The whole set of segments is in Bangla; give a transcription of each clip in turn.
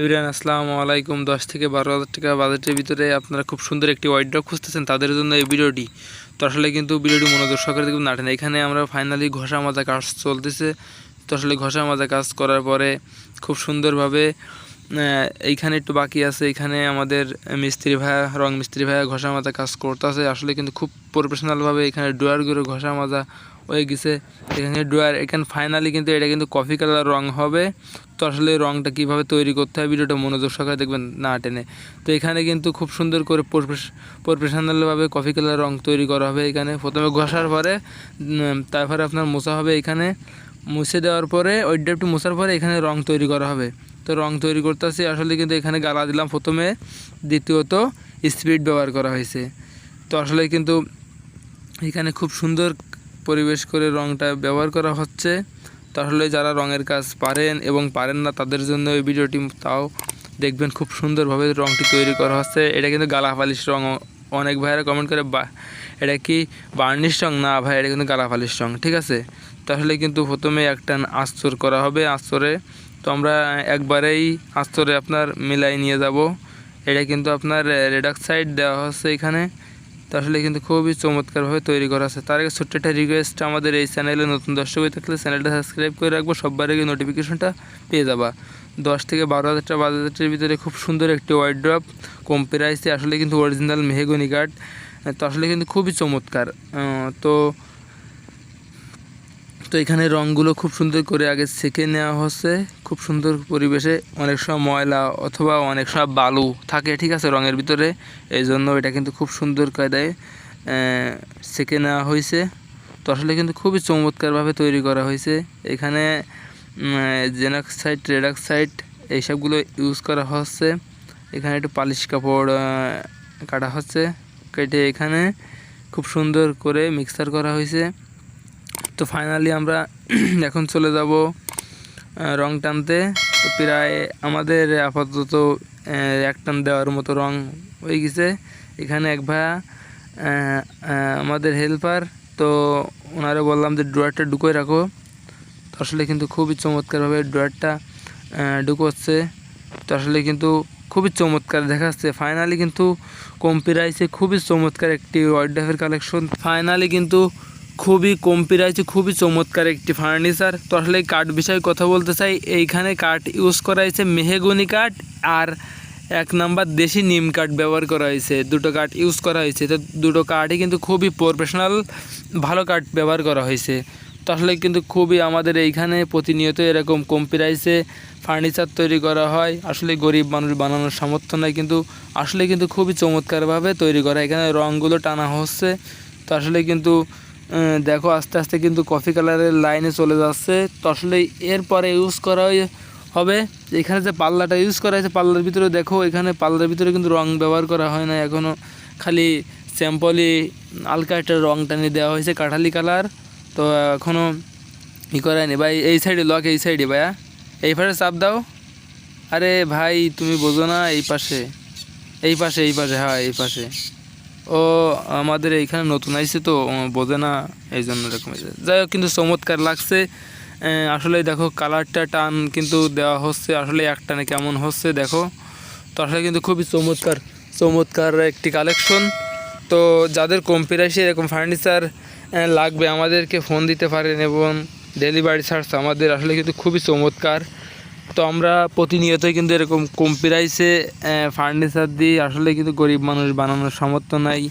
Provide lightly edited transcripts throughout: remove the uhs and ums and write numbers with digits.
এভরিওয়ান আসসালামু আলাইকুম। 10 থেকে 12,000 টাকা বাজেটের ভিতরে আপনারা খুব সুন্দর একটি ওয়াইড্রপ খুঁজতেছেন, তাদের জন্য এই ভিডিওটি। তো আসলে কিন্তু ভিডিওটি মনোযোগ সহকারে দেখুন না টেনে। এখানে আমরা ফাইনালি ঘষা মাজা কাজ চলতেছে। তো আসলে ঘষা মাজা কাজ করার পরে খুব সুন্দরভাবে এইখানে একটু বাকি আছে। এখানে আমাদের মিস্ত্রি ভাইয়া, রং মিস্ত্রি ভাইয়া ঘষা মাজা কাজ করতেছে। আসলে কিন্তু খুব প্রফেশনালভাবে এখানে ড্রয়ারগুলো ঘষা মাজা হয়ে গেছে। এখানে ড্রয়ার এখানে ফাইনালি কিন্তু এটা কিন্তু কফি কালার রং হবে। তো আসলে রংটা কীভাবে তৈরি করতে হয় ভিডিওটা মনোযোগ সহকারে দেখবেন না টেনে। তো এখানে কিন্তু খুব সুন্দর করে প্রফেশনালভাবে কফি কালার রং তৈরি করা হবে। এখানে প্রথমে ঘষার পরে তারপরে আপনার মোছা হবে। এখানে মুছে দেওয়ার পরে ওই ড্রাফটি মোছার পরে এখানে রং তৈরি করা হবে। তো রং তৈরি করতেছি আসলে কিন্তু এখানে গালা দিলাম প্রথমে, দ্বিতীয়ত স্পিড ব্যবহার করা হয়েছে। তো আসলে কিন্তু এখানে খুব সুন্দর পরিবেশ করে রংটা ব্যবহার করা হচ্ছে। তো আসলে যারা রঙের কাজ পারেন এবং পারেন না তাদের জন্য এই ভিডিওটি, তাও দেখবেন খুব সুন্দরভাবে রংটি তৈরি করা হচ্ছে। এটা কিন্তু গালা পালিশ রং। অনেক ভাইয়েরা কমেন্ট করে এটা কি বার্নিশ রং? না ভাই, এটা কিন্তু গালা পালিশ রং, ঠিক আছে। তো আসলে কিন্তু প্রথমে একটা আস্তর করা হবে। আস্তরে তো আমরা একবারেই আস্তরে আপনার মিলাই নিয়ে যাব। এটা কিন্তু আপনার রেডাক্স সাইড দেওয়া হচ্ছে এখানে। তো আসলে কিন্তু খুবই চমৎকারভাবে তৈরি করা আছে। তার আগে ছোট্ট একটা রিকোয়েস্ট, আমাদের এই চ্যানেলে নতুন দর্শক হয়ে থাকলে চ্যানেলটা সাবস্ক্রাইব করে রাখবো, সবার আগে নোটিফিকেশনটা পেয়ে যাবা। 10 থেকে 12,000 টাকা বাজেটের ভিতরে খুব সুন্দর একটি ওয়াইড্রপ, কম প্রাইসে, আসলে কিন্তু অরিজিনাল মেহগনি কাঠ। তো আসলে কিন্তু খুবই চমৎকার। তো তো এখানে রঙগুলো খুব সুন্দর করে আগে সেঁকে নেওয়া হচ্ছে খুব সুন্দর পরিবেশে। অনেক সময় ময়লা অথবা অনেক সময় বালু থাকে, ঠিক আছে, রঙের ভিতরে। এই জন্য এটা কিন্তু খুব সুন্দর কায়দায় সেঁকে নেওয়া হয়েছে। তো আসলে কিন্তু খুবই চমৎকারভাবে তৈরি করা হয়েছে। এখানে জেনাক্সাইড, রেডাক্সাইড এইসবগুলো ইউজ করা হচ্ছে। এখানে একটু পালিশ কাপড় কাটা হচ্ছে, কেটে এখানে খুব সুন্দর করে মিক্সার করা হয়েছে। তো ফাইনালি আমরা এখন চলে যাব রং টানতে। তো প্রায় আমাদের আপাতত এক টান দেওয়ার মতো রং হয়ে গেছে। এখানে এক ভাইয়া আমাদের হেল্পার, তো ওনারা বললাম যে ড্রয়ারটা ঢুকিয়ে রাখো। তো আসলে কিন্তু খুবই চমৎকারভাবে ড্রয়ারটা ঢুকোচ্ছে। তো আসলে কিন্তু খুবই চমৎকার দেখাচ্ছে। ফাইনালি কিন্তু কম প্রাইসে খুবই চমৎকার একটি ওয়াইড্রপের কালেকশন। ফাইনালি কিন্তু খুবই কম প্রাইসে খুবই চমৎকার একটি ফার্নিচার। তো আসলে কাঠ বিষয়ে কথা বলতে চাই। এইখানে কাঠ ইউজ করা হয়েছে মেহগনি কাঠ আর 1 নাম্বার দেশি নিম কাঠ ব্যবহার করা হয়েছে। দুটো কাঠ ইউজ করা হয়েছে। তো দুটো কাঠই কিন্তু খুবই প্রফেশনাল ভালো কাঠ ব্যবহার করা হয়েছে। তো আসলে কিন্তু খুবই আমাদের এইখানে প্রতিনিয়ত এরকম কম প্রাইসে ফার্নিচার তৈরি করা হয়। আসলে গরিব মানুষ বানানোর সামর্থ্য নাই, কিন্তু আসলে কিন্তু খুবই চমৎকারভাবে তৈরি করা। এখানে রঙগুলো টানা হচ্ছে। তো আসলে কিন্তু দেখো আস্তে আস্তে কিন্তু কফি কালারের লাইনে চলে যাচ্ছে। তো আসলে এরপরে ইউজ করা হবে এখানে যে পাল্লাটা ইউজ করা হয়েছে, পাল্লার ভিতরে দেখো, এখানে পাল্লার ভিতরে কিন্তু রং ব্যবহার করা হয় না এখনও, খালি স্যাম্পলই হালকা একটা রং টানিয়ে দেওয়া হয়েছে কাঠালি কালার। তো এখনও করায়নি ভাই। এই সাইডে লক, এই সাইডে ভাইয়া, এই পাশে চাপ দাও। আরে ভাই তুমি বোঝো না, এই পাশে, এই পাশে, এই পাশে, হ্যাঁ এই পাশে। ও আমাদের এইখানে নতুন আইছে তো বোঝে না, এই জন্য এরকম হয়েছে। যাই হোক, কিন্তু চমৎকার লাগছে। আসলে দেখো কালারটা টান কিন্তু দেওয়া হচ্ছে, আসলে এক টানে কেমন হচ্ছে দেখো। তো আসলে কিন্তু খুবই চমৎকার একটি কালেকশন। তো যাদের কম প্রাইসে এরকম ফার্নিচার লাগবে আমাদেরকে ফোন দিতে পারেন এবং ডেলিভারি চার্জ আমাদের। আসলে কিন্তু খুবই চমৎকার। তো আমরা প্রতিনিয়তই কিন্তু এরকম কম প্রাইসে ফার্নিচার দিই। আসলে কিন্তু গরিব মানুষ বানানোর সামর্থ্য নাই।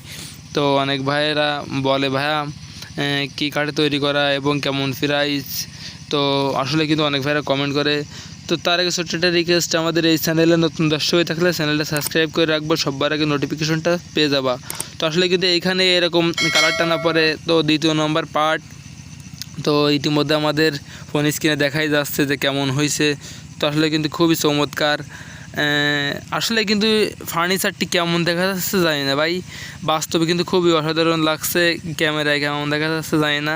তো অনেক ভাইয়েরা বলে ভাইয়া কী কাঠে তৈরি করা এবং কেমন প্রাইস। তো আসলে কিন্তু অনেক ভাইয়েরা কমেন্ট করে। তো তার আগে ছোট্ট একটা রিকোয়েস্ট, আমাদের এই চ্যানেলে নতুন দর্শক হয়ে থাকলে চ্যানেলটা সাবস্ক্রাইব করে রাখবো, সবার আগে নোটিফিকেশনটা পেয়ে যাবা। তো আসলে কিন্তু এইখানে এরকম কালার টানা পরে তো 2 নম্বর পার্ট। তো ইতিমধ্যে আমাদের ফোন স্ক্রিনে দেখাই যাচ্ছে যে কেমন হয়েছে। তো আসলে কিন্তু খুবই চমৎকার। আসলে কিন্তু ফার্নিচারটি কেমন দেখা যাচ্ছে জানি না ভাই, বাস্তবে কিন্তু খুবই অসাধারণ লাগছে। ক্যামেরায় কেমন দেখা যাচ্ছে জানি না।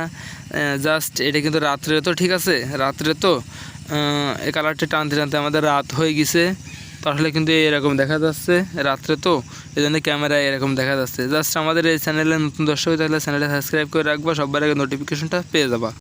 জাস্ট এটা কিন্তু রাত্রে, তো ঠিক আছে রাত্রে, তো এই কালারটা টানতে টানতে আমাদের রাত হয়ে গেছে। তো আসলে কিন্তু এরকম দেখা যাচ্ছে রাত্রে, তো এই জন্য ক্যামেরায় এরকম দেখা যাচ্ছে। জাস্ট আমাদের এই চ্যানেলে নতুন দর্শক থাকলে চ্যানেলটা সাবস্ক্রাইব করে রাখবা, সবার আগে নোটিফিকেশনটা পেয়ে যাবা।